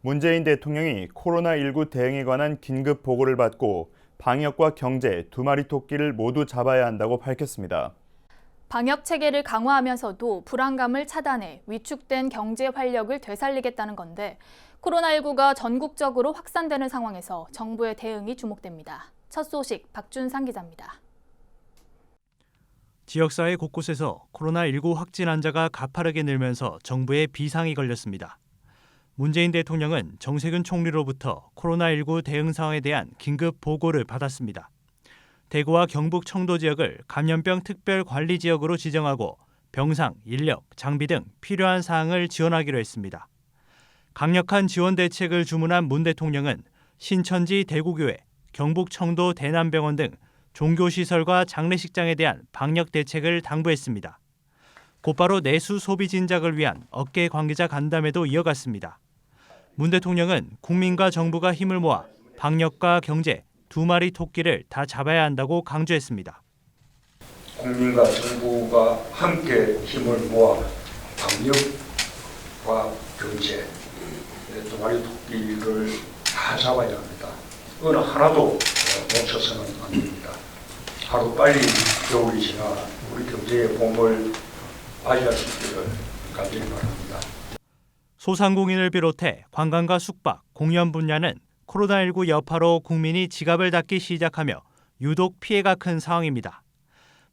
문재인 대통령이 코로나19 대응에 관한 긴급 보고를 받고 방역과 경제 두 마리 토끼를 모두 잡아야 한다고 밝혔습니다. 방역 체계를 강화하면서도 불안감을 차단해 위축된 경제 활력을 되살리겠다는 건데 코로나19가 전국적으로 확산되는 상황에서 정부의 대응이 주목됩니다. 첫 소식 박준상 기자입니다. 지역사회 곳곳에서 코로나19 확진 환자가 가파르게 늘면서 정부에 비상이 걸렸습니다. 문재인 대통령은 정세균 총리로부터 코로나19 대응 상황에 대한 긴급 보고를 받았습니다. 대구와 경북 청도 지역을 감염병 특별관리지역으로 지정하고 병상, 인력, 장비 등 필요한 사항을 지원하기로 했습니다. 강력한 지원 대책을 주문한 문 대통령은 신천지 대구교회, 경북 청도 대남병원 등 종교시설과 장례식장에 대한 방역 대책을 당부했습니다. 곧바로 내수 소비 진작을 위한 업계 관계자 간담회도 이어갔습니다. 문 대통령은 국민과 정부가 힘을 모아 방역과 경제 두 마리 토끼를 다 잡아야 한다고 강조했습니다. 국민과 정부가 함께 힘을 모아 방역과 경제 두 마리 토끼를 다 잡아야 합니다. 어느 하나도 놓쳐서는 안 됩니다. 하루빨리 겨울이 지나 우리 경제의 봄을 맞이할 수 있기를 간절히 바랍니다. 소상공인을 비롯해 관광과 숙박, 공연 분야는 코로나19 여파로 국민이 지갑을 닫기 시작하며 유독 피해가 큰 상황입니다.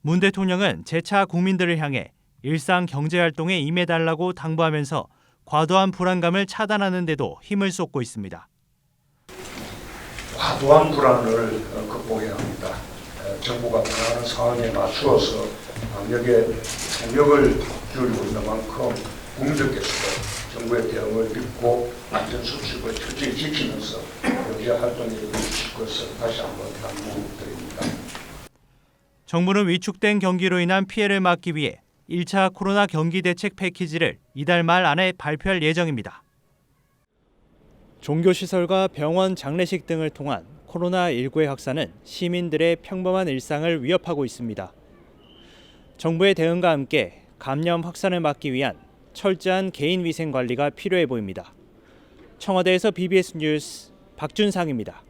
문 대통령은 재차 국민들을 향해 일상 경제활동에 임해달라고 당부하면서 과도한 불안감을 차단하는 데도 힘을 쏟고 있습니다. 과도한 불안을 극복해야 합니다. 정부가 변화하는 상황에 맞추어서 방역에 총력을 기울이고 있는 만큼 국민들께서도 정부의 대응을 믿고 안전수칙을 철저히 지키면서 경제활동에 이루어질 것을 다시 한번 당부드립니다. 정부는 위축된 경기로 인한 피해를 막기 위해 1차 코로나 경기 대책 패키지를 이달 말 안에 발표할 예정입니다. 종교시설과 병원, 장례식 등을 통한 코로나19의 확산은 시민들의 평범한 일상을 위협하고 있습니다. 정부의 대응과 함께 감염 확산을 막기 위한 철저한 개인 위생 관리가 필요해 보입니다. 청와대에서 BBS 뉴스 박준상입니다.